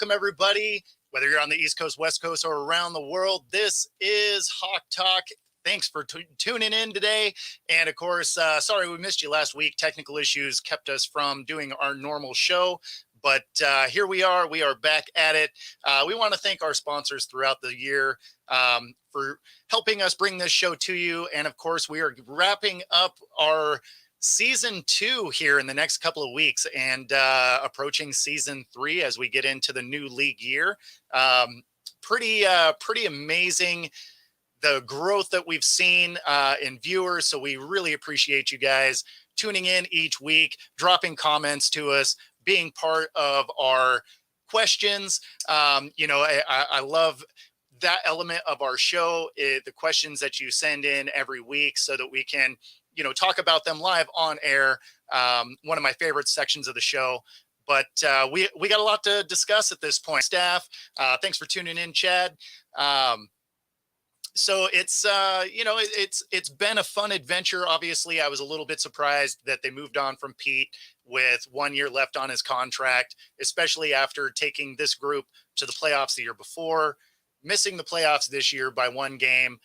Welcome, everybody. Whether you're on the East Coast, West Coast, or around the world, this is Hawk Talk. Thanks for tuning in today. And of course, sorry we missed you last week. Technical issues kept us from doing our normal show. But here we are. We are back at it. We want to thank our sponsors throughout the year for helping us bring this show to you. And of course, we are wrapping up our season 2 here in the next couple of weeks and approaching season 3 as we get into the new league year. Pretty amazing the growth that we've seen in viewers. So we really appreciate you guys tuning in each week, dropping comments to us, being part of our questions. I love that element of our show, the questions that you send in every week so that we can, talk about them live on air. One of my favorite sections of the show. But we got a lot to discuss at this point. Staff, thanks for tuning in, Chad. So it's been a fun adventure. Obviously, I was a little bit surprised that they moved on from Pete with 1 year left on his contract, especially after taking this group to the playoffs the year before, missing the playoffs this year by 1 game.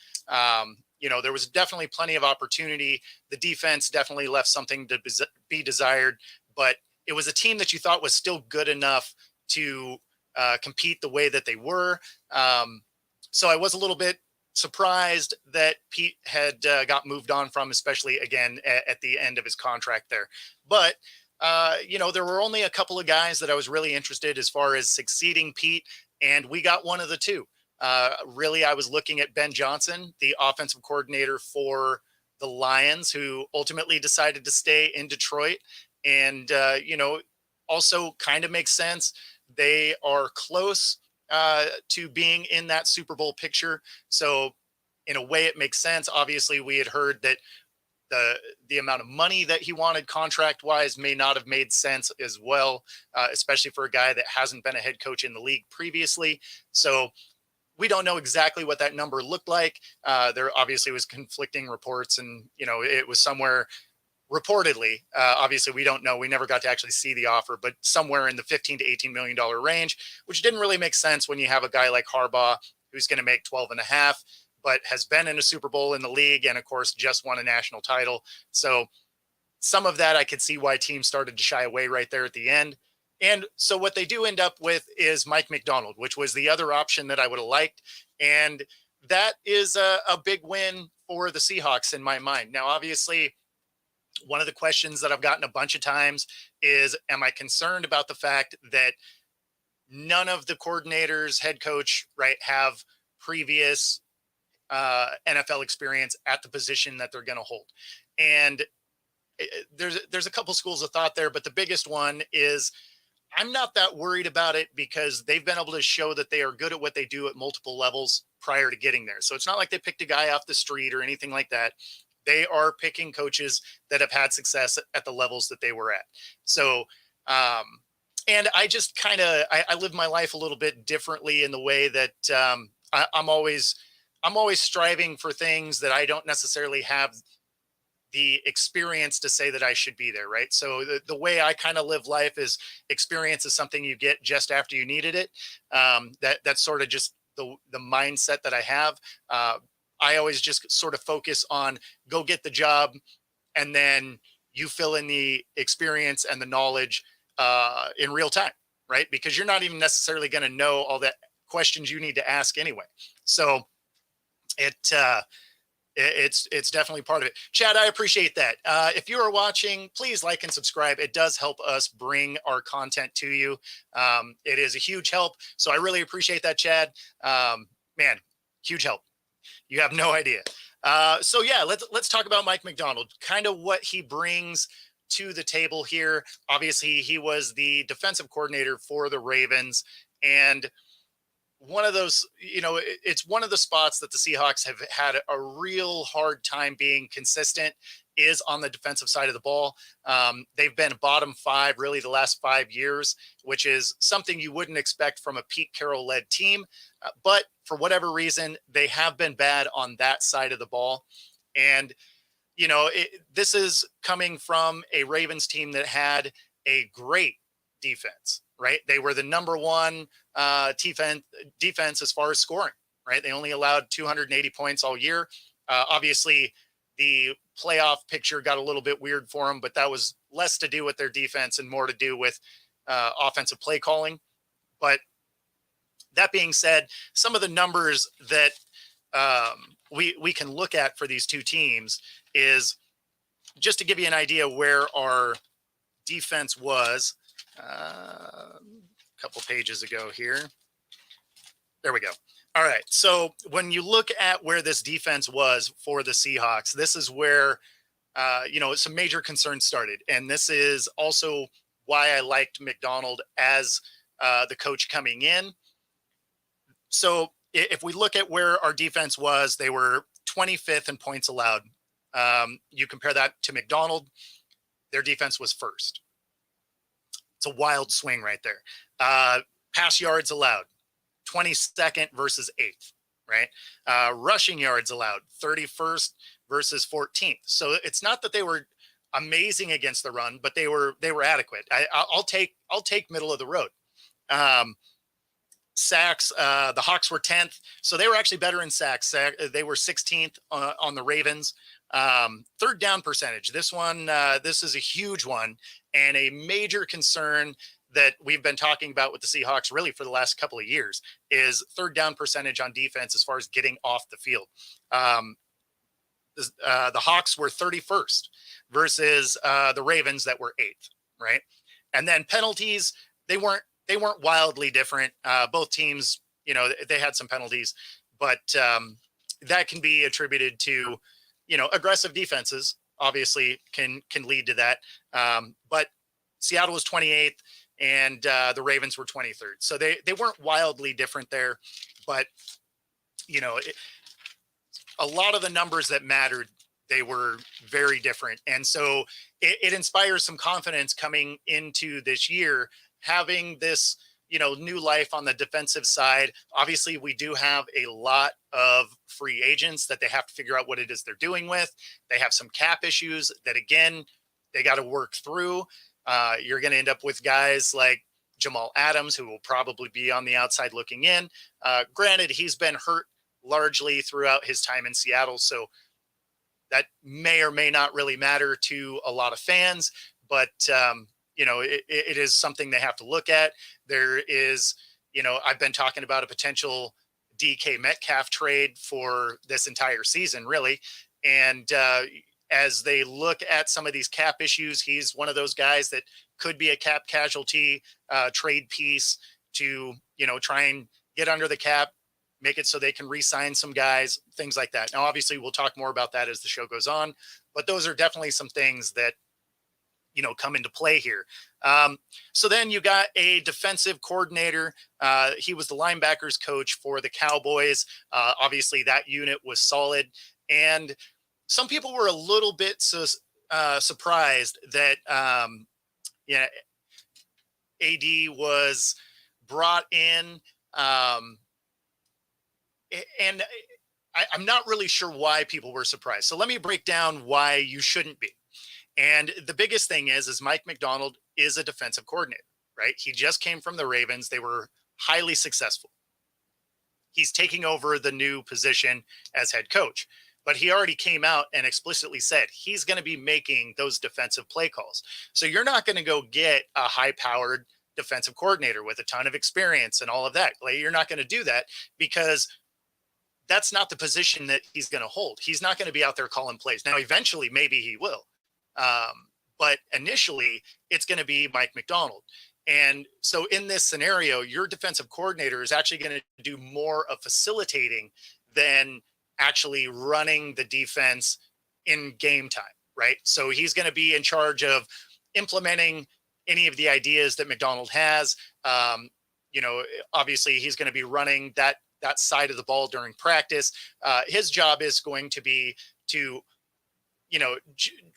There was definitely plenty of opportunity. The defense definitely left something to be desired, but it was a team that you thought was still good enough to compete the way that they were. So I was a little bit surprised that Pete had got moved on from, especially again at the end of his contract there. But there were only a couple of guys that I was really interested as far as succeeding Pete, and we got one of the two. Really, I was looking at Ben Johnson, the offensive coordinator for the Lions, who ultimately decided to stay in Detroit. And, also kind of makes sense. They are close to being in that Super Bowl picture. So in a way, it makes sense. Obviously, we had heard that the amount of money that he wanted contract wise may not have made sense as well, especially for a guy that hasn't been a head coach in the league previously. So we don't know exactly what that number looked like. There obviously was conflicting reports, and, it was somewhere reportedly, obviously we don't know. We never got to actually see the offer, but somewhere in the $15 to $18 million range, which didn't really make sense when you have a guy like Harbaugh who's going to make 12.5, but has been in a Super Bowl in the league. And of course, just won a national title. So some of that I could see why teams started to shy away right there at the end. And so what they do end up with is Mike Macdonald, which was the other option that I would have liked. And that is a big win for the Seahawks in my mind. Now, obviously, one of the questions that I've gotten a bunch of times is, am I concerned about the fact that none of the coordinators, head coach, right, have previous NFL experience at the position that they're going to hold? And there's a couple schools of thought there, but the biggest one is I'm not that worried about it because they've been able to show that they are good at what they do at multiple levels prior to getting there. So it's not like they picked a guy off the street or anything like that. They are picking coaches that have had success at the levels that they were at. So, and I just I live my life a little bit differently in the way that I'm always striving for things that I don't necessarily have the experience to say that I should be there. Right. So the way I kind of live life is experience is something you get just after you needed it. That's sort of just the mindset that I have. I always just sort of focus on go get the job, and then you fill in the experience and the knowledge in real time, right? Because you're not even necessarily going to know all the questions you need to ask anyway. So it's definitely part of it. Chad, I appreciate that. If you are watching, please like and subscribe. It does help us bring our content to you. It is a huge help. So I really appreciate that, Chad. Man, huge help. You have no idea. So yeah, let's talk about Mike Macdonald, kind of what he brings to the table here. Obviously, he was the defensive coordinator for the Ravens, and one of those, it's one of the spots that the Seahawks have had a real hard time being consistent is on the defensive side of the ball. They've been bottom 5 really the last 5 years, which is something you wouldn't expect from a Pete Carroll-led team. But for whatever reason, they have been bad on that side of the ball. And, this is coming from a Ravens team that had a great defense, right? They were the number 1 defense as far as scoring, right? They only allowed 280 points all year. Obviously, the playoff picture got a little bit weird for them, but that was less to do with their defense and more to do with offensive play calling. But that being said, some of the numbers that we can look at for these two teams is just to give you an idea where our defense was a couple pages ago here. There we go. All right. So when you look at where this defense was for the Seahawks, this is where, some major concerns started. And this is also why I liked McDonald as the coach coming in. So if we look at where our defense was, they were 25th in points allowed. You compare that to McDonald, their defense was first. It's a wild swing right there. Pass yards allowed, 22nd versus 8th, right? Rushing yards allowed, 31st versus 14th. So it's not that they were amazing against the run, but they were adequate. I'll take middle of the road. Sacks, the Hawks were 10th, so they were actually better in sacks. They were 16th on the Ravens. Third down percentage. This is a huge one and a major concern that we've been talking about with the Seahawks really for the last couple of years is third down percentage on defense as far as getting off the field. The Hawks were 31st versus the Ravens that were 8th, right? And then penalties, they weren't wildly different. Both teams, they had some penalties, but that can be attributed to, aggressive defenses obviously can lead to that. But Seattle was 28th and the Ravens were 23rd. So they weren't wildly different there, but a lot of the numbers that mattered, they were very different. And so it inspires some confidence coming into this year, having this, new life on the defensive side. Obviously, we do have a lot of free agents that they have to figure out what it is they're doing with. They have some cap issues that, again, they got to work through. You're going to end up with guys like Jamal Adams, who will probably be on the outside looking in. Granted, he's been hurt largely throughout his time in Seattle, so that may or may not really matter to a lot of fans, but it is something they have to look at. There is, I've been talking about a potential DK Metcalf trade for this entire season, really. And as they look at some of these cap issues, he's one of those guys that could be a cap casualty trade piece to, try and get under the cap, make it so they can re-sign some guys, things like that. Now, obviously, we'll talk more about that as the show goes on, but those are definitely some things that, come into play here. So then you got a defensive coordinator. He was the linebackers coach for the Cowboys. Obviously, that unit was solid. And some people were a little bit surprised that, AD was brought in. And I'm not really sure why people were surprised. So let me break down why you shouldn't be. And the biggest thing is Mike McDonald is a defensive coordinator, right? He just came from the Ravens. They were highly successful. He's taking over the new position as head coach, but he already came out and explicitly said he's going to be making those defensive play calls. So you're not going to go get a high-powered defensive coordinator with a ton of experience and all of that. Like, you're not going to do that because that's not the position that he's going to hold. He's not going to be out there calling plays. Now, eventually, maybe he will. But initially, it's going to be Mike McDonald. And so in this scenario, your defensive coordinator is actually going to do more of facilitating than actually running the defense in game time, right? So he's going to be in charge of implementing any of the ideas that McDonald has. Obviously, he's going to be running that side of the ball during practice. His job is going to be to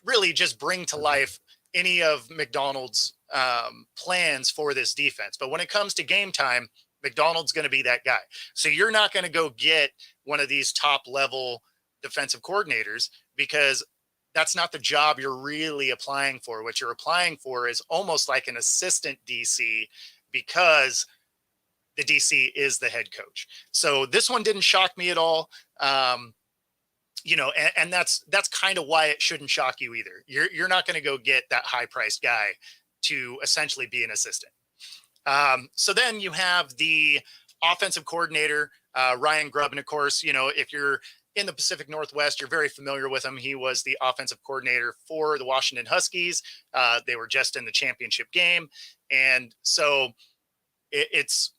really just bring to life any of McDonald's plans for this defense. But when it comes to game time, McDonald's going to be that guy. So you're not going to go get one of these top level defensive coordinators because that's not the job you're really applying for. What you're applying for is almost like an assistant DC because the DC is the head coach. So this one didn't shock me at all. And that's kind of why it shouldn't shock you either. You're not going to go get that high priced guy to essentially be an assistant. So then you have the offensive coordinator, Ryan Grubb. And of course, if you're in the Pacific Northwest, you're very familiar with him. He was the offensive coordinator for the Washington Huskies. They were just in the championship game. And so it's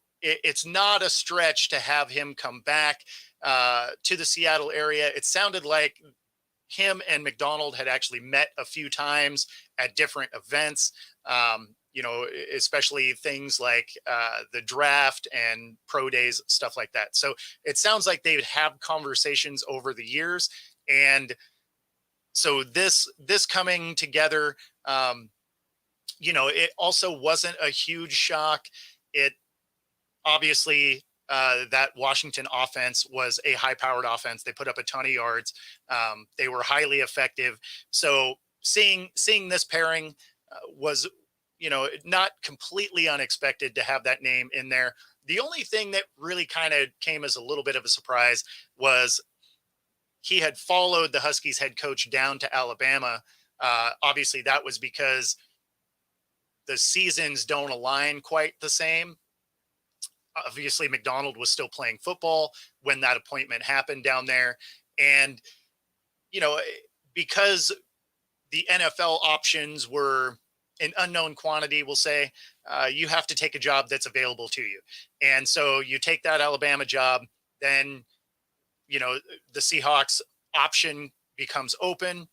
not a stretch to have him come back to the Seattle area. It sounded like him and McDonald had actually met a few times at different events, especially things like the draft and pro days, stuff like that. So it sounds like they would have conversations over the years. And so this coming together, it also wasn't a huge shock. It obviously, that Washington offense was a high-powered offense. They put up a ton of yards. They were highly effective. So seeing this pairing was, not completely unexpected to have that name in there. The only thing that really kind of came as a little bit of a surprise was he had followed the Huskies head coach down to Alabama. Obviously, that was because the seasons don't align quite the same. Obviously, McDonald was still playing football when that appointment happened down there. And, because the NFL options were an unknown quantity, we'll say, you have to take a job that's available to you. And so you take that Alabama job, then, the Seahawks option becomes open.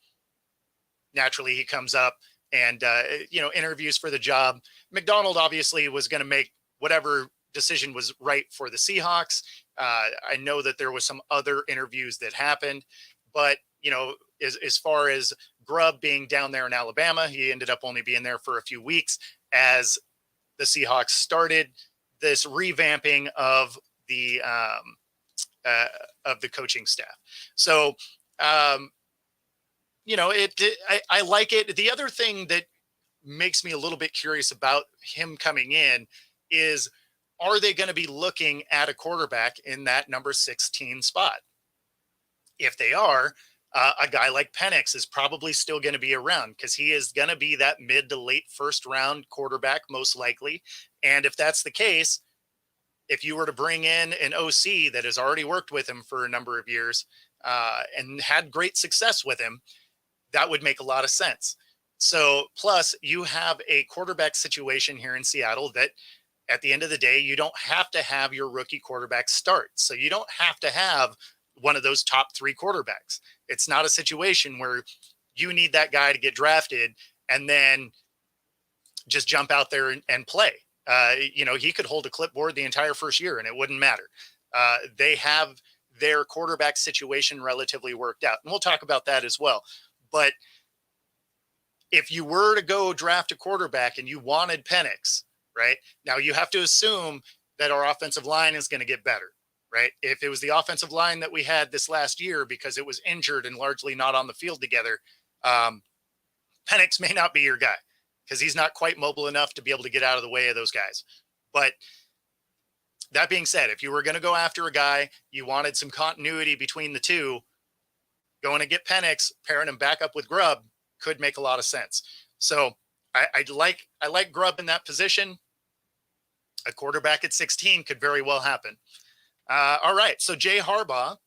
Naturally, he comes up and, interviews for the job. McDonald obviously was going to make whatever decision was right for the Seahawks. I know that there was some other interviews that happened, but as far as Grubb being down there in Alabama, he ended up only being there for a few weeks as the Seahawks started this revamping of the coaching staff. So, I like it. The other thing that makes me a little bit curious about him coming in is, are they going to be looking at a quarterback in that number 16 spot? If they are, a guy like Penix is probably still going to be around because he is going to be that mid to late first round quarterback, most likely. And if that's the case, if you were to bring in an OC that has already worked with him for a number of years and had great success with him, that would make a lot of sense. So plus you have a quarterback situation here in Seattle that, at the end of the day, you don't have to have your rookie quarterback start. So you don't have to have one of those top three quarterbacks. It's not a situation where you need that guy to get drafted and then just jump out there and play. He could hold a clipboard the entire first year and it wouldn't matter. They have their quarterback situation relatively worked out. And we'll talk about that as well. But if you were to go draft a quarterback and you wanted Penix, right now, you have to assume that our offensive line is going to get better, right? If it was the offensive line that we had this last year because it was injured and largely not on the field together, Penix may not be your guy because he's not quite mobile enough to be able to get out of the way of those guys. But that being said, if you were going to go after a guy, you wanted some continuity between the two, going to get Penix, pairing him back up with Grubb could make a lot of sense. So I like Grubb in that position. A quarterback at 16 could very well happen. All right. So Jay Harbaugh,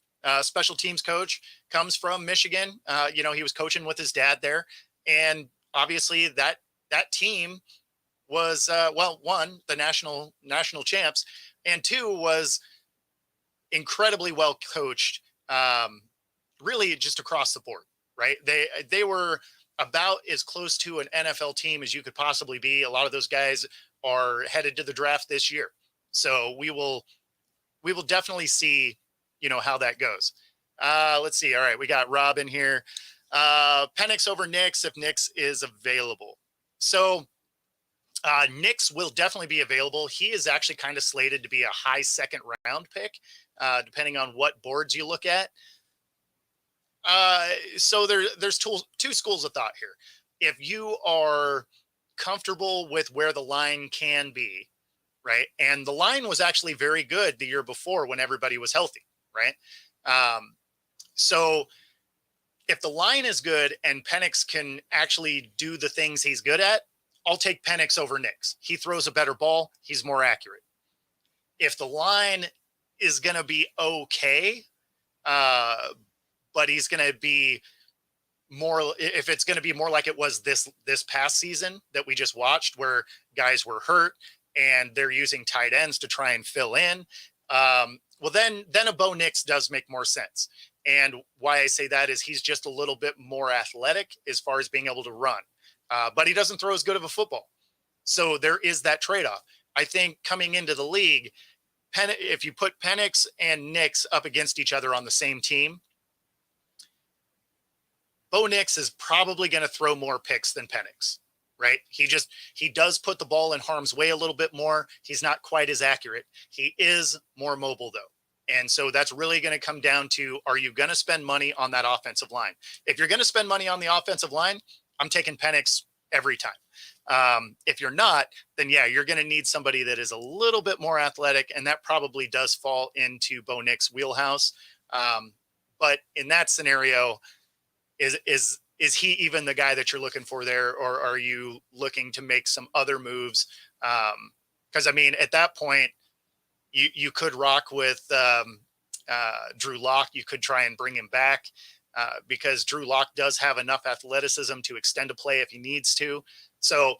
special teams coach, comes from Michigan. He was coaching with his dad there. And obviously that team was, one, the national champs, and two, was incredibly well coached, really just across the board, right? They were about as close to an NFL team as you could possibly be. A lot of those guys are headed to the draft this year. So we will definitely see, how that goes. Let's see. All right. We got Rob in here. Penix over Nix if Nix is available. So Nix will definitely be available. He is actually kind of slated to be a high second round pick, depending on what boards you look at. So there's two schools of thought here. If you are comfortable with where the line can be, right? And the line was actually very good the year before when everybody was healthy, right? So if the line is good and Penix can actually do the things he's good at, I'll take Penix over Nix. He throws a better ball. He's more accurate. If the line is going to be okay, but he's going to be more, if it's going to be more like it was this past season that we just watched, where guys were hurt and they're using tight ends to try and fill in, well, then a Bo Nix does make more sense. And why I say that is he's just a little bit more athletic as far as being able to run, but he doesn't throw as good of a football. So there is that trade-off. I think coming into the league, if you put Penix and Nix up against each other on the same team, Bo Nix is probably going to throw more picks than Penix, right? He does put the ball in harm's way a little bit more. He's not quite as accurate. He is more mobile though. And so that's really going to come down to, are you going to spend money on that offensive line? If you're going to spend money on the offensive line, I'm taking Penix every time. If you're not, then yeah, you're going to need somebody that is a little bit more athletic, and that probably does fall into Bo Nix's wheelhouse. But in that scenario, is he even the guy that you're looking for there, or are you looking to make some other moves? Because I mean, at that point, you could rock with Drew Lock. You could try and bring him back because Drew Lock does have enough athleticism to extend a play if he needs to. So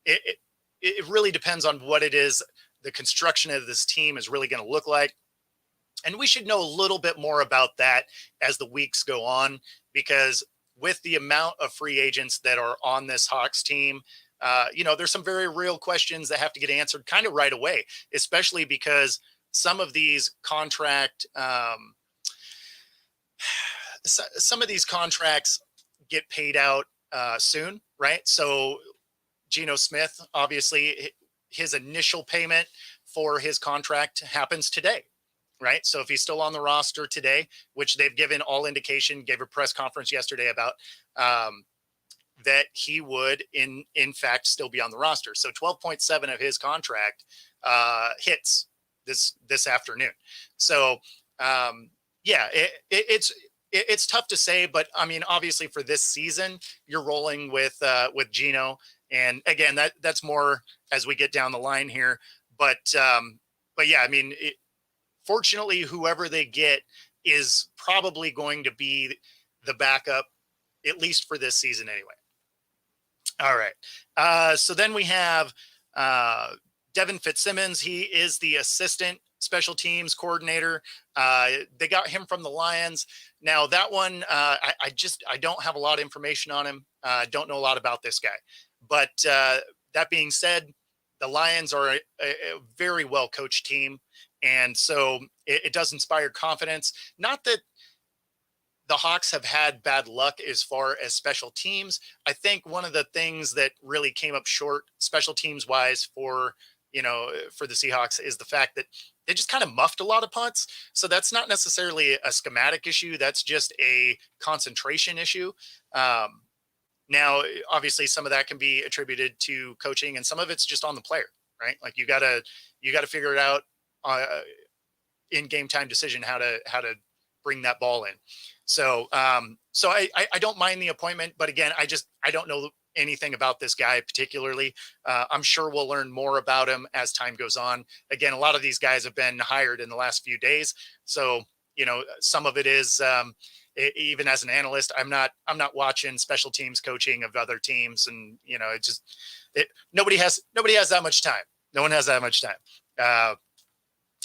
it really depends on what it is the construction of this team is really going to look like. And we should know a little bit more about that as the weeks go on, because with the amount of free agents that are on this Hawks team, there's some very real questions that have to get answered kind of right away, especially because some of these contracts get paid out soon, right? So Geno Smith, obviously, his initial payment for his contract happens today, right? So if he's still on the roster today, which they've given all indication, gave a press conference yesterday about that he would in fact still be on the roster. So 12.7 of his contract hits this afternoon. So it's tough to say, but I mean, obviously for this season, you're rolling with Geno, and again, that's more as we get down the line here. But yeah, I mean, fortunately, whoever they get is probably going to be the backup, at least for this season anyway. All right. So then we have Devin Fitzsimmons. He is the assistant special teams coordinator. They got him from the Lions. Now that one, I don't have a lot of information on him. Don't know a lot about this guy, but that being said, the Lions are a very well coached team. And so it does inspire confidence. Not that the Hawks have had bad luck as far as special teams. I think one of the things that really came up short special teams wise for the Seahawks is the fact that they just kind of muffed a lot of punts. So that's not necessarily a schematic issue. That's just a concentration issue. Now, obviously some of that can be attributed to coaching, and some of it's just on the player, right? Like you gotta figure it out in game time decision, how to bring that ball in. So I don't mind the appointment, but again, I don't know anything about this guy particularly. I'm sure we'll learn more about him as time goes on. Again, a lot of these guys have been hired in the last few days. So, some of it is, even as an analyst, I'm not watching special teams coaching of other teams. And, nobody has that much time. No one has that much time.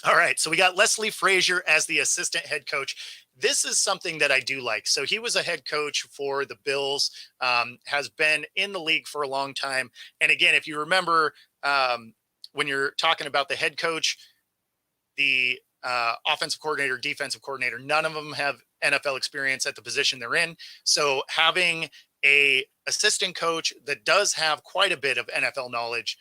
All right. So we got Leslie Frazier as the assistant head coach. This is something that I do like. So he was a head coach for the Bills, has been in the league for a long time. And again, if you remember, when you're talking about the head coach, the offensive coordinator, defensive coordinator, none of them have NFL experience at the position they're in. So having a assistant coach that does have quite a bit of NFL knowledge,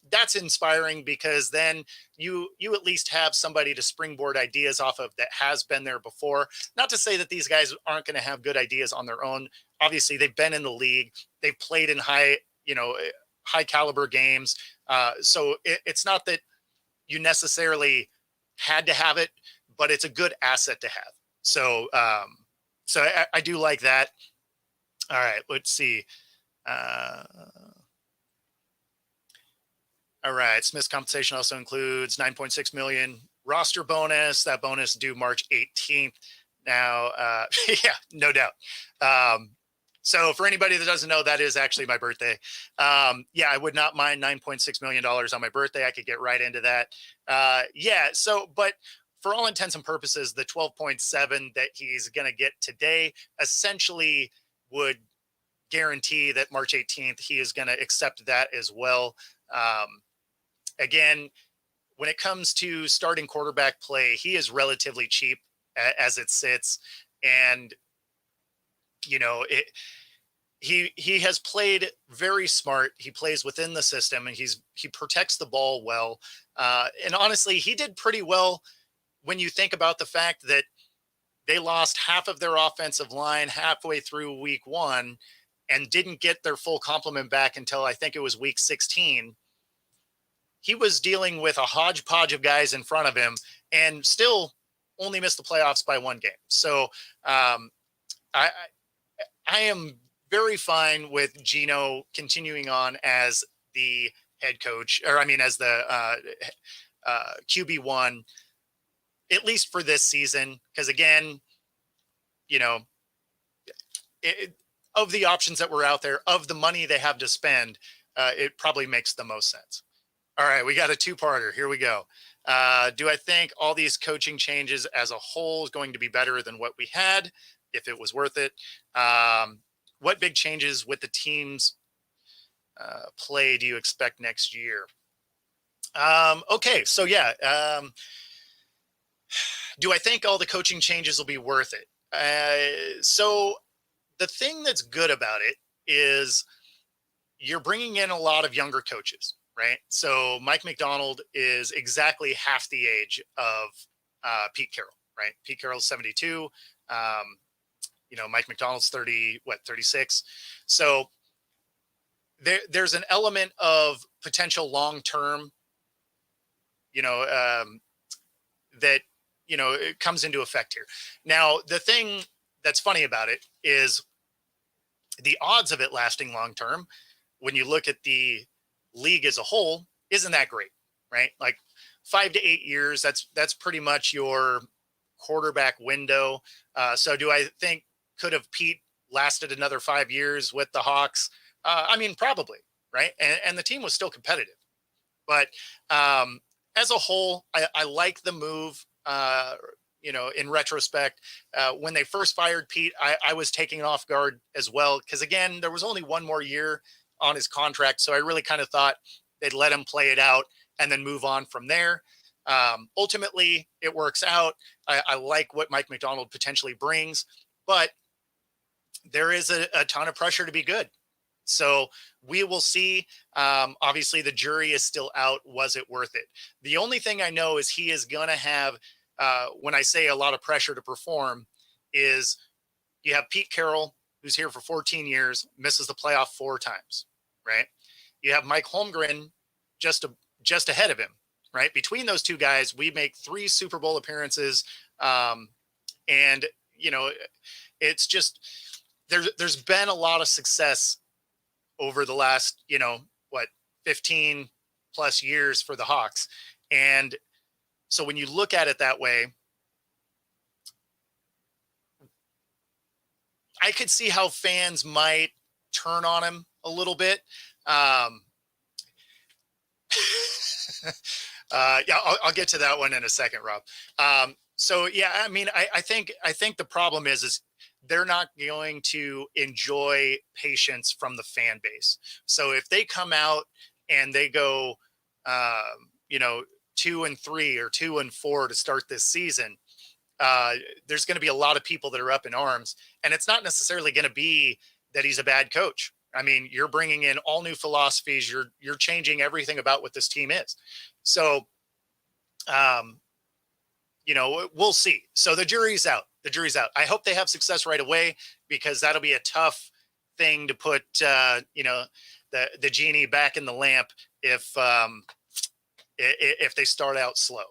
that's inspiring, because then you at least have somebody to springboard ideas off of that has been there before. Not to say that these guys aren't going to have good ideas on their own. Obviously, they've been in the league. They've played in high high caliber games. So it's not that you necessarily had to have it, but it's a good asset to have. So, I do like that. All right, let's see. Uh, all right, Smith's compensation also includes 9.6 million roster bonus. That bonus due March 18th. Now, yeah, no doubt. So for anybody that doesn't know, that is actually my birthday. Yeah, I would not mind $9.6 million on my birthday. I could get right into that. Yeah, so, but for all intents and purposes, the 12.7 that he's going to get today essentially would guarantee that March 18th, he is going to accept that as well. Again, when it comes to starting quarterback play, he is relatively cheap as it sits. And, you know, he has played very smart. He plays within the system, and he protects the ball well. And honestly, he did pretty well when you think about the fact that they lost half of their offensive line halfway through week 1 and didn't get their full complement back until I think it was week 16. He was dealing with a hodgepodge of guys in front of him and still only missed the playoffs by 1 game. So I am very fine with Gino continuing on as the head coach, or I mean, as the QB1, at least for this season. Because again, you know, of the options that were out there, of the money they have to spend, it probably makes the most sense. All right, we got a 2-parter. Here we go. Do I think all these coaching changes as a whole is going to be better than what we had, if it was worth it? What big changes with the team's play do you expect next year? Okay, so yeah. Do I think all the coaching changes will be worth it? So the thing that's good about it is you're bringing in a lot of younger coaches, right? So Mike McDonald is exactly half the age of Pete Carroll, right? Pete Carroll's 72. Mike McDonald's 36. So there's an element of potential long-term, that, it comes into effect here. Now, the thing that's funny about it is the odds of it lasting long-term, when you look at the league as a whole, isn't that great, right? Like 5 to 8 years, that's pretty much your quarterback window. So do I think, could have Pete lasted another 5 years with the Hawks? I mean, probably, right? And the team was still competitive. But as a whole, I like the move. In retrospect, when they first fired Pete, I was taken off guard as well. Because again, there was only 1 more year on his contract. So I really kind of thought they'd let him play it out and then move on from there. Ultimately, it works out. I like what Mike McDonald potentially brings, but there is a ton of pressure to be good. So we will see. Obviously, the jury is still out. Was it worth it? The only thing I know is he is going to have, when I say a lot of pressure to perform, is you have Pete Carroll, who's here for 14 years, misses the playoff 4 times, right? You have Mike Holmgren just ahead of him, right? Between those 2 guys, we make 3 Super Bowl appearances. And, it's just, there's been a lot of success over the last, 15 plus years for the Hawks. And so when you look at it that way, I could see how fans might turn on him a little bit. Yeah, I'll get to that one in a second, Rob. So yeah, I mean, I think the problem is they're not going to enjoy patience from the fan base. So if they come out and they go, 2-3 or 2-4 to start this season, there's going to be a lot of people that are up in arms, and it's not necessarily going to be that he's a bad coach. I mean, you're bringing in all new philosophies. You're changing everything about what this team is. So, we'll see. So the jury's out. I hope they have success right away, because that'll be a tough thing to put, the genie back in the lamp if they start out slow.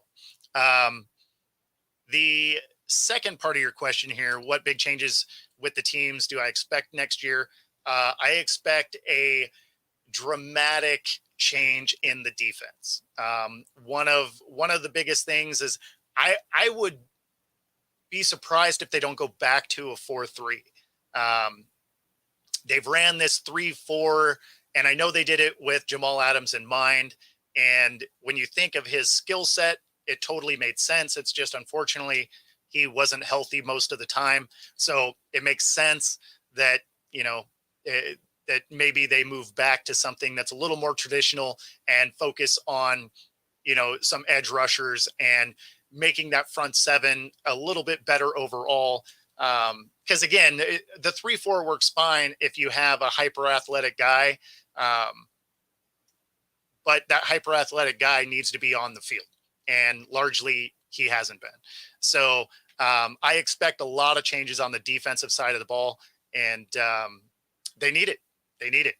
The second part of your question here, what big changes with the teams do I expect next year? I expect a dramatic change in the defense. One of the biggest things is I would be surprised if they don't go back to a 4-3. They've ran this 3-4, and I know they did it with Jamal Adams in mind. And when you think of his skill set, it totally made sense. It's just unfortunately he wasn't healthy most of the time, so it makes sense that that maybe they move back to something that's a little more traditional and focus on some edge rushers and making that front seven a little bit better overall. Because again, the 3-4 works fine if you have a hyper athletic guy, but that hyper athletic guy needs to be on the field, and largely he hasn't been. So I expect a lot of changes on the defensive side of the ball, and they need it. They need it.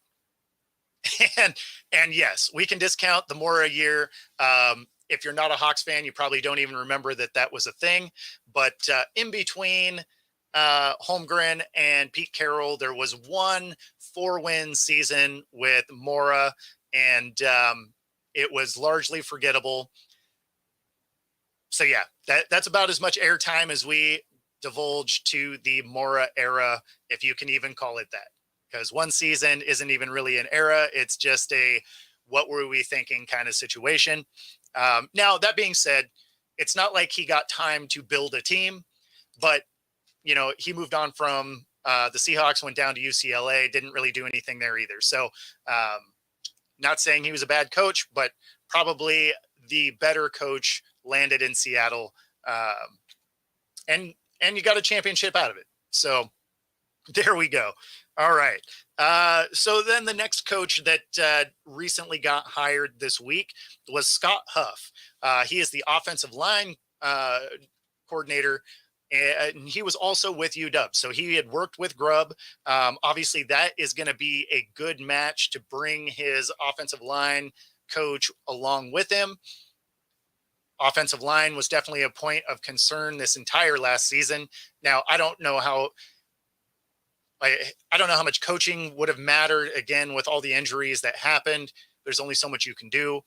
And yes, we can discount the Mora year. If you're not a Hawks fan, you probably don't even remember that was a thing. But in between Holmgren and Pete Carroll, there was one 4-win season with Mora, and it was largely forgettable. So yeah, that's about as much airtime as we divulge to the Mora era, if you can even call it that. Because one season isn't even really an era. It's just a what were we thinking kind of situation. Now, that being said, it's not like he got time to build a team, but, he moved on from the Seahawks, went down to UCLA, didn't really do anything there either. So not saying he was a bad coach, but probably the better coach landed in Seattle. And you got a championship out of it. So there we go. All right. So then the next coach that recently got hired this week was Scott Huff. He is the offensive line coordinator, and he was also with UW. So he had worked with Grubb. Obviously, that is going to be a good match to bring his offensive line coach along with him. Offensive line was definitely a point of concern this entire last season. Now, I don't know how much coaching would have mattered, again, with all the injuries that happened. There's only so much you can do.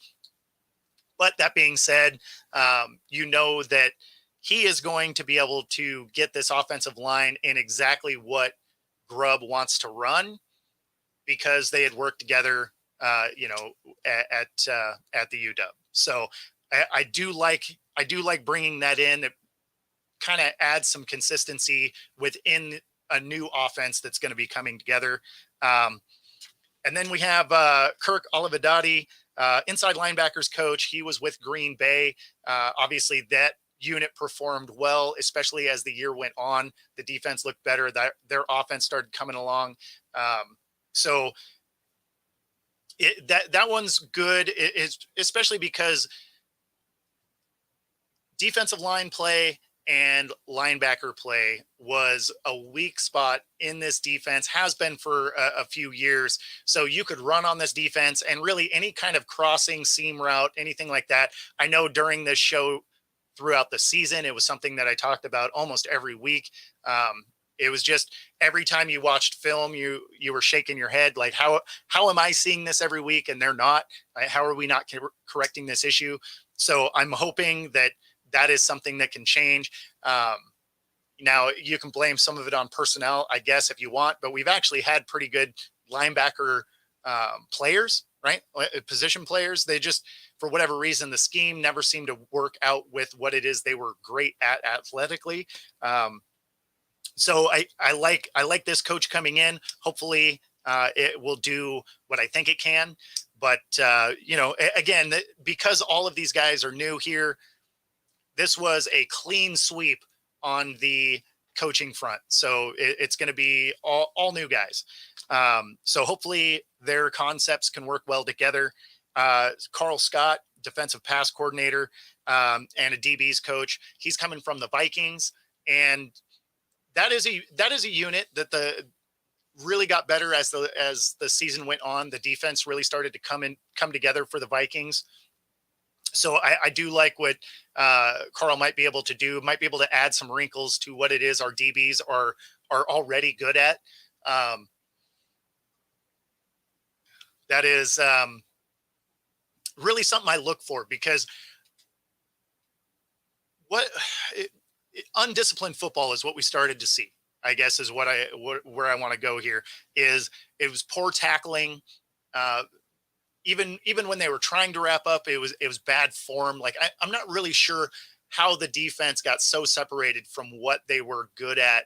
But that being said, that he is going to be able to get this offensive line in exactly what Grubb wants to run, because they had worked together, at the UW. So I do like bringing that in. It kind of adds some consistency within a new offense that's going to be coming together. And then we have Kirk Olivadotti, inside linebackers coach. He was with Green Bay. Obviously, that unit performed well, especially as the year went on. The defense looked better. Their offense started coming along. So that one's good, especially because defensive line play and linebacker play was a weak spot in this defense, has been for a few years. So you could run on this defense, and really any kind of crossing, seam route, anything like that. I know during this show throughout the season, it was something that I talked about almost every week. It was just every time you watched film, you were shaking your head like, how am I seeing this every week and they're not? How are we not correcting this issue? So I'm hoping that is something that can change. Now, you can blame some of it on personnel, I guess, if you want, but we've actually had pretty good linebacker players, right? Position players. They just, for whatever reason, the scheme never seemed to work out with what it is they were great at athletically. So I like this coach coming in. Hopefully it will do what I think it can. But, again, because all of these guys are new here, this was a clean sweep on the coaching front. So it's going to be all new guys. So hopefully their concepts can work well together. Carl Scott, defensive pass coordinator, and a DB's coach. He's coming from the Vikings, and that is a unit that really got better as the season went on. The defense really started to come together for the Vikings. So I do like what Carl might be able to do. Might be able to add some wrinkles to what it is our DBs are already good at. Um, that is really something I look for, because what undisciplined football is what we started to see. I guess is where I want to go here. Is it was poor tackling. Uh, even when they were trying to wrap up, it was bad form. Like I'm not really sure how the defense got so separated from what they were good at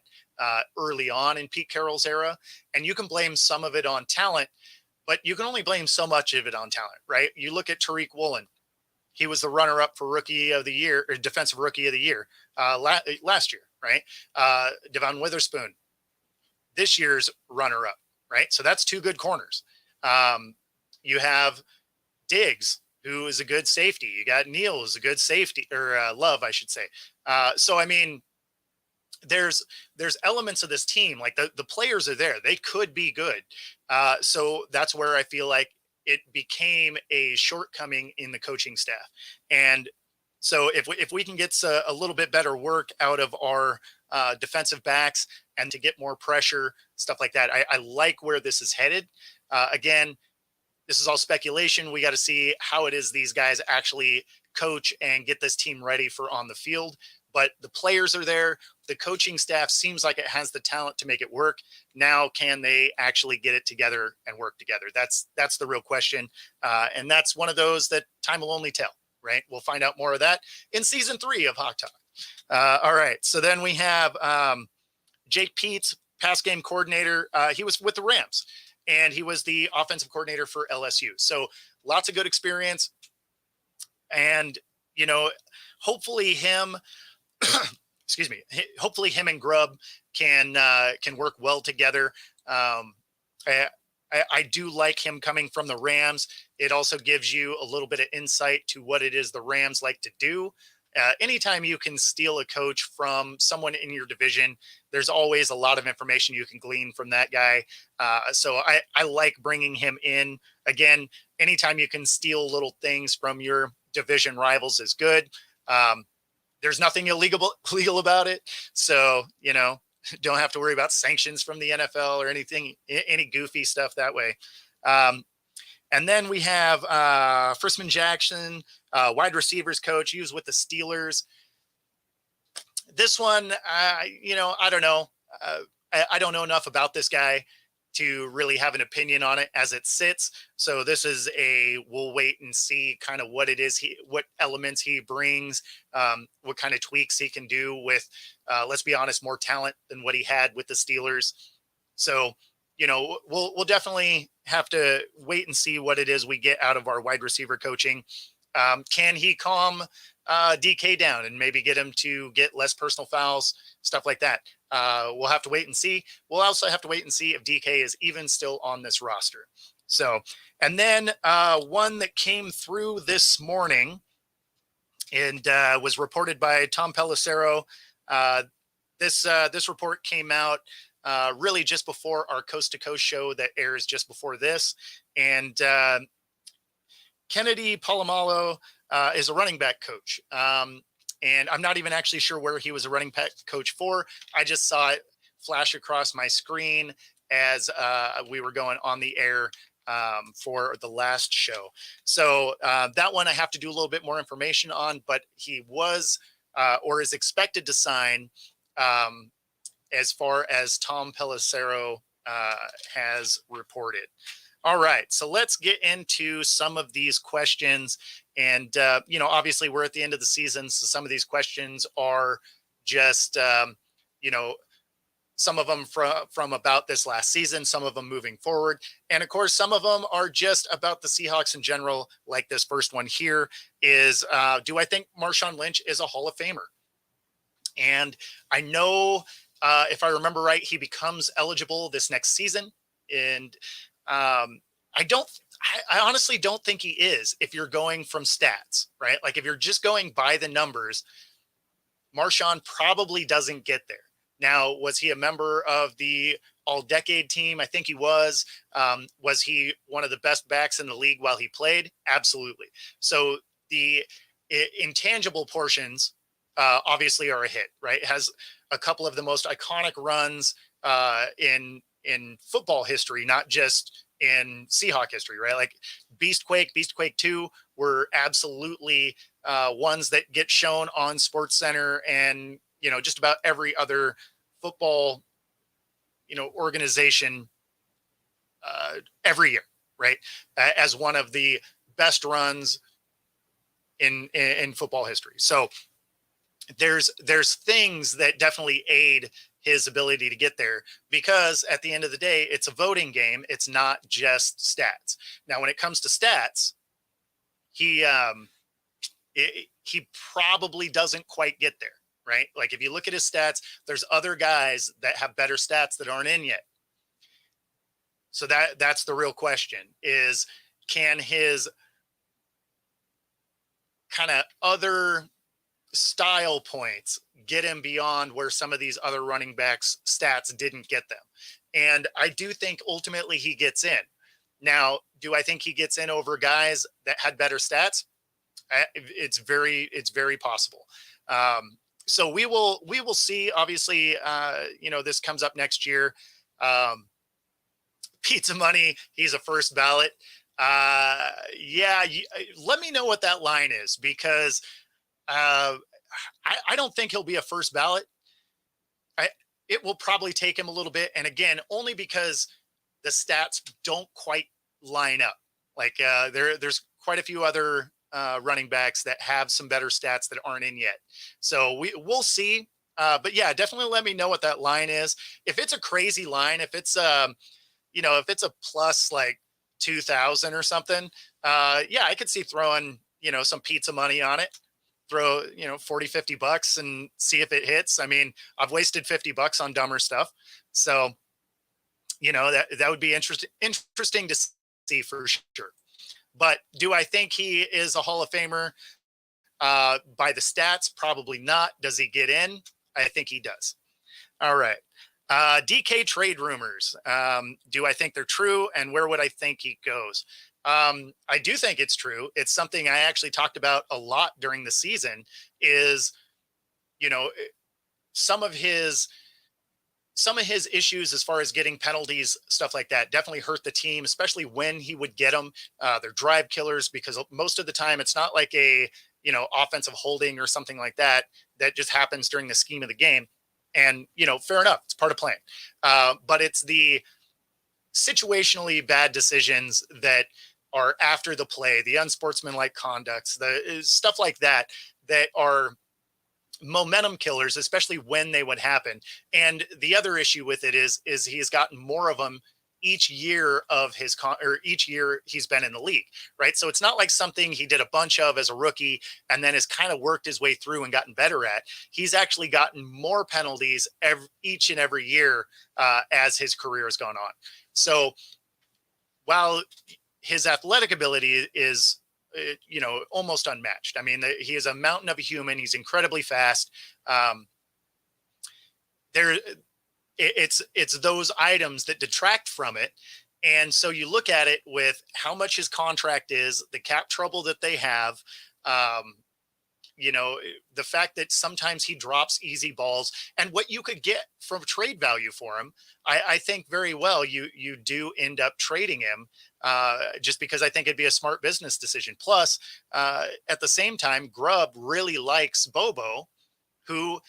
early on in Pete Carroll's era. And you can blame some of it on talent, but you can only blame so much of it on talent, right? You look at Tariq Woolen. He was the runner-up for Rookie of the Year, or Defensive Rookie of the Year last year, right? Devon Witherspoon, this year's runner-up, right? So that's two good corners. You have Diggs, who is a good safety. You got Neal, who's a good safety, or Love, I should say. So I mean, there's elements of this team, like the players are there. They could be good. So that's where I feel like it became a shortcoming in the coaching staff. And so if we can get a little bit better work out of our defensive backs and to get more pressure, stuff like that, I like where this is headed. Again, this is all speculation. We got to see how it is these guys actually coach and get this team ready for on the field. But the players are there. The coaching staff seems like it has the talent to make it work. Now, can they actually get it together and work together? That's the real question. And that's one of those that time will only tell, right? We'll find out more of that in season 3 of Hawk Talk. All right. So then we have Jake Peets, pass game coordinator. He was with the Rams, and he was the offensive coordinator for LSU. So lots of good experience. And, hopefully him, excuse me, hopefully him and Grubb can work well together. I do like him coming from the Rams. It also gives you a little bit of insight to what it is the Rams like to do. Anytime you can steal a coach from someone in your division, there's always a lot of information you can glean from that guy. So I like bringing him in. Again, anytime you can steal little things from your division rivals is good. There's nothing illegal about it. So, don't have to worry about sanctions from the NFL or anything, any goofy stuff that way. And then we have Frisman Jackson, wide receivers coach. He was with the Steelers. This one, I don't know. I don't know enough about this guy to really have an opinion on it as it sits. So this is we'll wait and see kind of what it is, what elements he brings, what kind of tweaks he can do with, let's be honest, more talent than what he had with the Steelers. So, we'll definitely have to wait and see what it is we get out of our wide receiver coaching. Can he calm DK down and maybe get him to get less personal fouls, stuff like that? We'll have to wait and see. We'll also have to wait and see if DK is even still on this roster. So, and then one that came through this morning and was reported by Tom Pelissero. This report came out really just before our Coast to Coast show that airs just before this. And Kennedy Palomalo is a running back coach. And I'm not even actually sure where he was a running back coach for. I just saw it flash across my screen as we were going on the air for the last show. So that one I have to do a little bit more information on, but he was or is expected to sign as far as Tom Pelissero has reported. All right, so let's get into some of these questions. And, obviously we're at the end of the season, so some of these questions are just, some of them from about this last season, some of them moving forward. And, of course, some of them are just about the Seahawks in general, like this first one here is, do I think Marshawn Lynch is a Hall of Famer? And I know, if I remember right, he becomes eligible this next season. And I honestly don't think he is if you're going from stats, right? Like if you're just going by the numbers, Marshawn probably doesn't get there. Now, was he a member of the all-decade team? I think he was. Was he one of the best backs in the league while he played? Absolutely. So the intangible portions obviously are a hit, right? It has a couple of the most iconic runs in football history, not just in Seahawk history, right? Like Beast Quake 2 were absolutely ones that get shown on Sports Center and, just about every other football, organization every year, right? As one of the best runs in football history. So there's things that definitely aid his ability to get there, because at the end of the day, it's a voting game. It's not just stats. Now, when it comes to stats, he he probably doesn't quite get there, right? Like if you look at his stats, there's other guys that have better stats that aren't in yet. So that's the real question, is can his kind of other style points get him beyond where some of these other running backs stats didn't get them? And I do think ultimately he gets in. Now, do I think he gets in over guys that had better stats? It's very possible. So we will see. Obviously, this comes up next year. Pizza Money, he's a first ballot. Yeah, let me know what that line is, because I don't think he'll be a first ballot. It will probably take him a little bit, and again, only because the stats don't quite line up. Like there's quite a few other running backs that have some better stats that aren't in yet. So we'll see. But yeah, definitely let me know what that line is. If it's a crazy line, if it's if it's a plus like 2,000 or something, yeah, I could see throwing, some pizza money on it, throw, 40, $50 and see if it hits. I mean, I've wasted $50 on dumber stuff. So, that would be interesting to see for sure. But do I think he is a Hall of Famer by the stats? Probably not. Does he get in? I think he does. All right. DK trade rumors. Do I think they're true? And where would I think he goes? I do think it's true. It's something I actually talked about a lot during the season, is, some of his issues as far as getting penalties, stuff like that, definitely hurt the team, especially when he would get them. They're drive killers, because most of the time it's not like a, offensive holding or something like that just happens during the scheme of the game. And, fair enough, it's part of playing. But it's the situationally bad decisions that are after the play, the unsportsmanlike conducts, the stuff like that are momentum killers, especially when they would happen. And the other issue with it is he's gotten more of them each year of his each year he's been in the league, right? So it's not like something he did a bunch of as a rookie and then has kind of worked his way through and gotten better at. He's actually gotten more penalties each and every year as his career has gone on. So while his athletic ability is almost unmatched. I mean, he is a mountain of a human. He's incredibly fast. It's those items that detract from it. And so you look at it with how much his contract is, the cap trouble that they have, the fact that sometimes he drops easy balls, and what you could get from trade value for him. I think very well you do end up trading him, just because I think it'd be a smart business decision. Plus, at the same time, Grubb really likes Bobo, who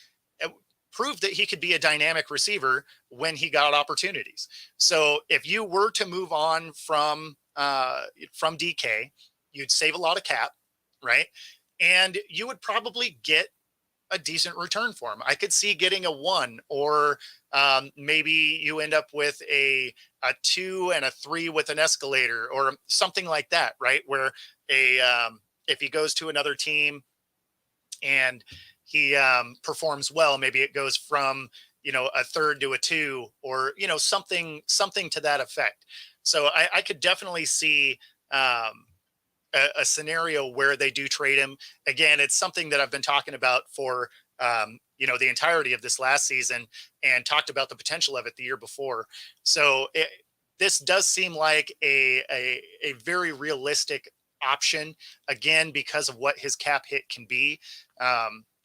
proved that he could be a dynamic receiver when he got opportunities. So if you were to move on from DK, you'd save a lot of cap, right? And you would probably get a decent return for him. I could see getting a 1, or maybe you end up with a 2 and a 3 with an escalator or something like that, right? Where if he goes to another team and he performs well, maybe it goes from, a 3rd to a 2, or, something to that effect. So I could definitely see a scenario where they do trade him. Again, it's something that I've been talking about for the entirety of this last season and talked about the potential of it the year before. So this does seem like a very realistic option, again, because of what his cap hit can be.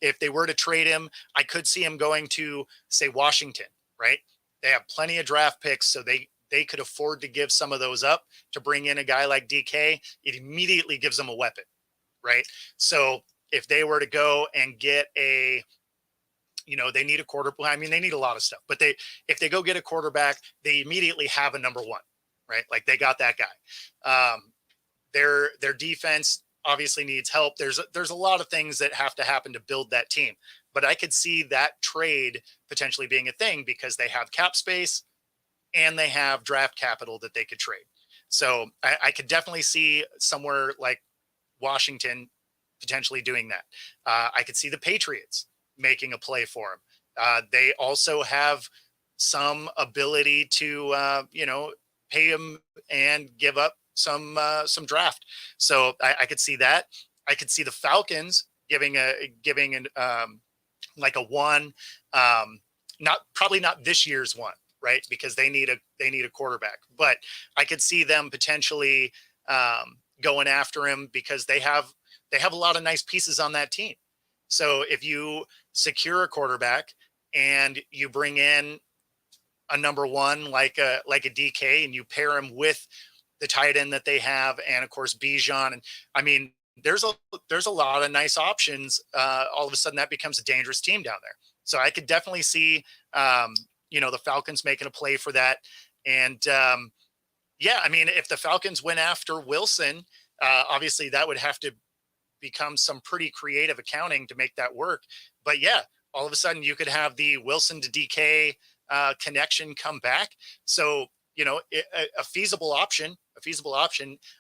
If they were to trade him, I could see him going to, say, Washington, right? They have plenty of draft picks, so they could afford to give some of those up to bring in a guy like DK. It immediately gives them a weapon, right? So if they were to go and get they need a quarterback. I mean, they need a lot of stuff, but if they go get a quarterback, they immediately have a number one, right? Like they got that guy. Their defense obviously needs help. There's a lot of things that have to happen to build that team, but I could see that trade potentially being a thing because they have cap space and they have draft capital that they could trade. So I could definitely see somewhere like Washington potentially doing that. I could see the Patriots making a play for him. They also have some ability to, pay him and give up some draft. So I could see that. I could see the Falcons giving an like a one, probably not this year's one, right? Because they need a quarterback, but I could see them potentially going after him because they have a lot of nice pieces on that team. So if you secure a quarterback and you bring in a number one like a DK and you pair him with the tight end that they have, and of course Bijan, and I mean there's a lot of nice options. All of a sudden that becomes a dangerous team down there. So I could definitely see the Falcons making a play for that. And I mean if the Falcons went after Wilson, obviously that would have to become some pretty creative accounting to make that work. But yeah, all of a sudden you could have the Wilson to DK connection come back. So, a feasible option.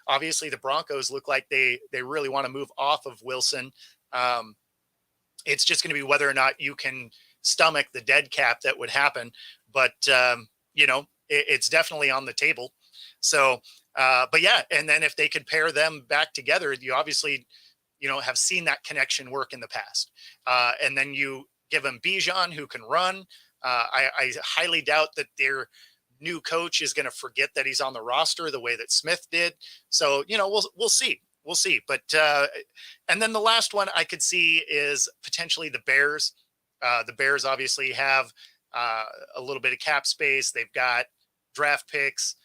Obviously the Broncos look like they really want to move off of Wilson. It's just going to be whether or not you can stomach the dead cap that would happen. But, it's definitely on the table. So, but yeah, and then if they could pair them back together, you obviously have seen that connection work in the past. And then you give them Bijan who can run. I highly doubt that their new coach is going to forget that he's on the roster the way that Smith did. So, we'll see. We'll see. But, and then the last one I could see is potentially the Bears. The Bears obviously have a little bit of cap space. They've got draft picks.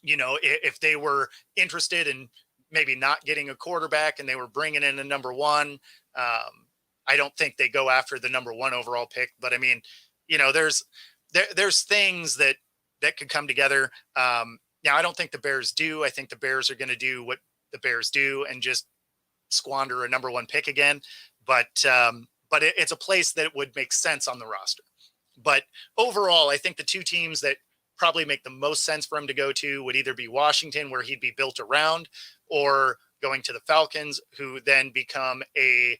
If they were interested in maybe not getting a quarterback and they were bringing in a number one, I don't think they go after the number one overall pick, but I mean, there's things that could come together. Now I don't think the Bears do. I think the Bears are going to do what the Bears do and just squander a number one pick again. But it's a place that would make sense on the roster. But overall, I think the two teams that probably make the most sense for him to go to would either be Washington, where he'd be built around, or going to the Falcons, who then become a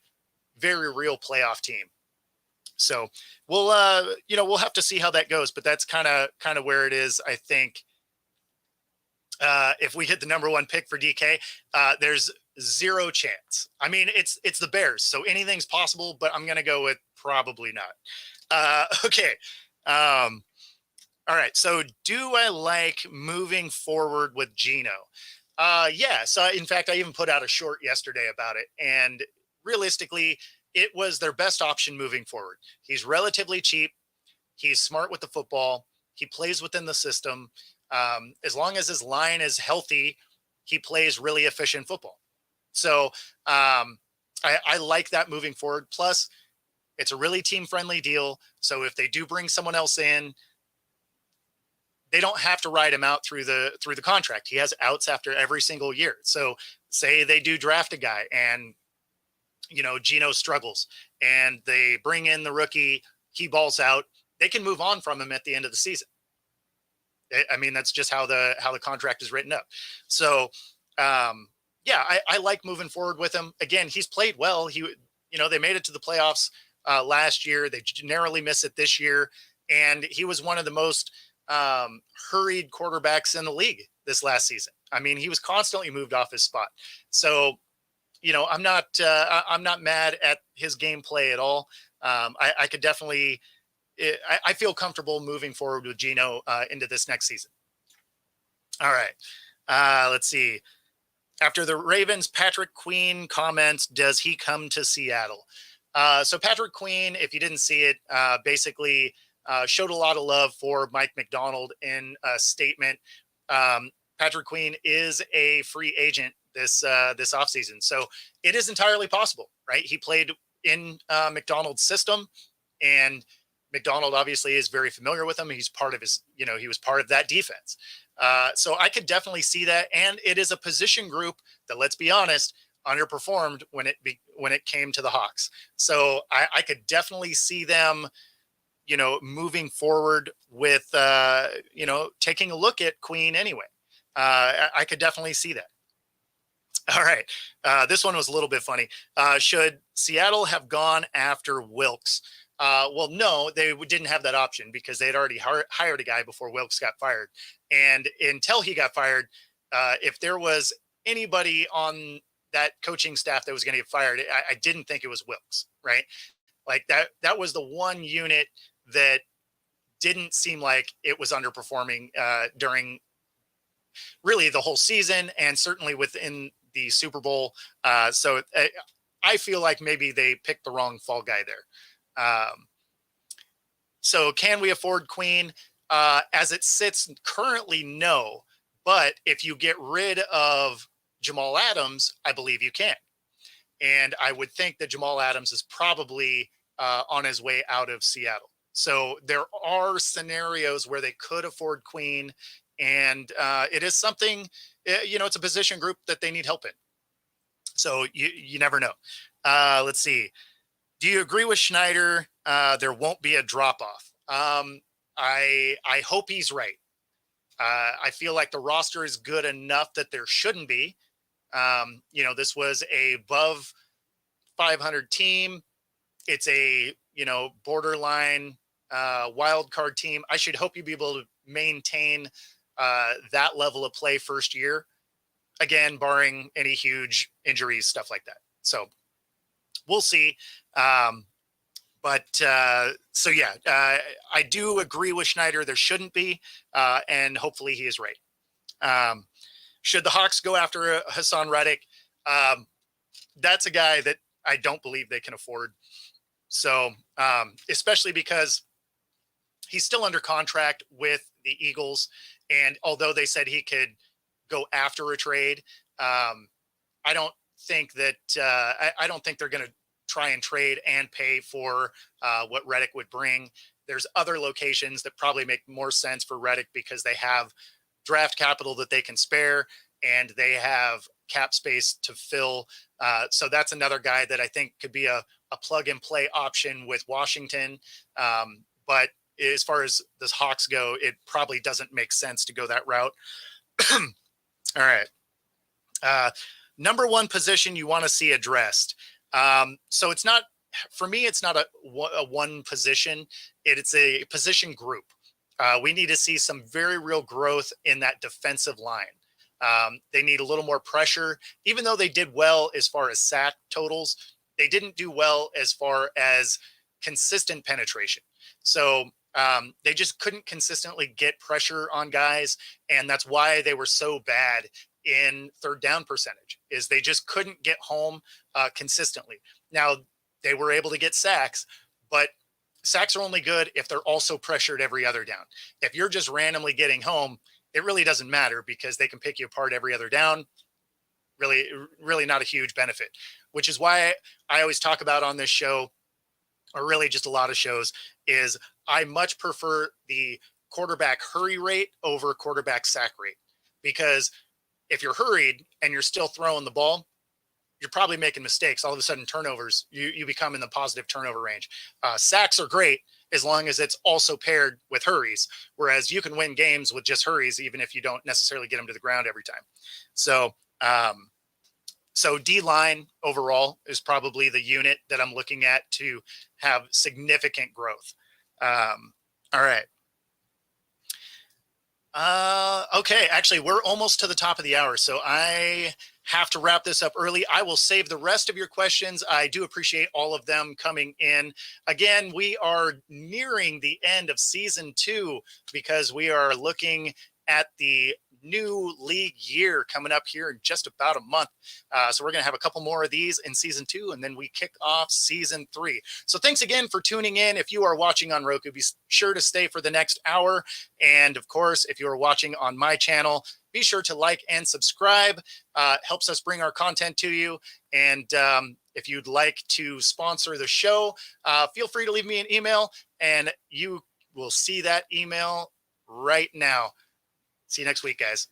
very real playoff team. So we'll have to see how that goes, but that's kind of where it is. I think if we hit the number one pick for DK, there's zero chance. I mean, it's the Bears, so anything's possible, but I'm going to go with probably not. Okay. All right. So do I like moving forward with Geno? Yeah. So in fact, I even put out a short yesterday about it, and realistically, it was their best option moving forward. He's relatively cheap. He's smart with the football. He plays within the system. As long as his line is healthy, he plays really efficient football. So I like that moving forward. Plus, it's a really team-friendly deal. So if they do bring someone else in, they don't have to ride him out through the contract. He has outs after every single year. So say they do draft a guy and Geno struggles and they bring in the rookie, he balls out, they can move on from him at the end of the season. I mean, that's just how the contract is written up. So yeah, I like moving forward with him. Again, he's played well. They made it to the playoffs last year. They narrowly missed it this year. And he was one of the most hurried quarterbacks in the league this last season. I mean, he was constantly moved off his spot. So I'm not mad at his gameplay at all. I could definitely, I feel comfortable moving forward with Geno into this next season. All right. Let's see. After the Ravens, Patrick Queen comments, does he come to Seattle? So Patrick Queen, if you didn't see it, basically showed a lot of love for Mike McDonald in a statement. Patrick Queen is a free agent this offseason. So it is entirely possible, right? He played in McDonald's system, and McDonald obviously is very familiar with him. He's part of his, he was part of that defense. So I could definitely see that. And it is a position group that, let's be honest, underperformed when it came to the Hawks. So I could definitely see them, moving forward with, taking a look at Queen anyway. I could definitely see that. All right. This one was a little bit funny. Should Seattle have gone after Wilkes? Well, no, they didn't have that option because they had already hired a guy before Wilkes got fired. And until he got fired, if there was anybody on that coaching staff that was going to get fired, I didn't think it was Wilkes, right? Like that was the one unit that didn't seem like it was underperforming during really the whole season, and certainly within the Super Bowl. So I feel like maybe they picked the wrong fall guy there. So can we afford Queen? As it sits currently, no. But if you get rid of Jamal Adams, I believe you can. And I would think that Jamal Adams is probably on his way out of Seattle. So there are scenarios where they could afford Queen. And it is something, it's a position group that they need help in. So you never know. Let's see. Do you agree with Schneider? There won't be a drop off. I hope he's right. I feel like the roster is good enough that there shouldn't be. This was a above 500 team. It's a, borderline wild card team. I should hope you'll be able to maintain that level of play first year. Again, barring any huge injuries, stuff like that. So we'll see. I do agree with Schneider. There shouldn't be, and hopefully he is right. Should the Hawks go after Hassan Reddick? That's a guy that I don't believe they can afford. So, especially because he's still under contract with the Eagles. And although they said he could go after a trade, I don't think that I don't think they're going to try and trade and pay for what Reddick would bring. There's other locations that probably make more sense for Reddick because they have draft capital that they can spare and they have cap space to fill. So that's another guy that I think could be a plug and play option with Washington. But as far as the Hawks go, it probably doesn't make sense to go that route. All right. Number one position you want to see addressed. So it's not, for me, it's not a one position. It's a position group. We need to see some very real growth in that defensive line. They need a little more pressure, even though they did well as far as sack totals. They didn't do well as far as consistent penetration. So they just couldn't consistently get pressure on guys. And that's why they were so bad in third down percentage, is they just couldn't get home consistently. Now, they were able to get sacks, but sacks are only good if they're also pressured every other down. If you're just randomly getting home, it really doesn't matter because they can pick you apart every other down. Really not a huge benefit, which is why I always talk about on this show, or really just a lot of shows, is I much prefer the quarterback hurry rate over quarterback sack rate. Because if you're hurried and you're still throwing the ball, you're probably making mistakes. All of a sudden, turnovers, you become in the positive turnover range. Sacks are great as long as it's also paired with hurries, whereas you can win games with just hurries, even if you don't necessarily get them to the ground every time. So, D-line overall is probably the unit that I'm looking at to have significant growth. All right. Okay. Actually, we're almost to the top of the hour, so I have to wrap this up early. I will save the rest of your questions. I do appreciate all of them coming in. Again, we are nearing the end of season 2 because we are looking at the new league year coming up here in just about a month. So we're going to have a couple more of these in season 2, and then we kick off season 3. So thanks again for tuning in. If you are watching on Roku, be sure to stay for the next hour. And of course, if you are watching on my channel, be sure to like and subscribe. Helps us bring our content to you. And if you'd like to sponsor the show, feel free to leave me an email, and you will see that email right now. See you next week, guys.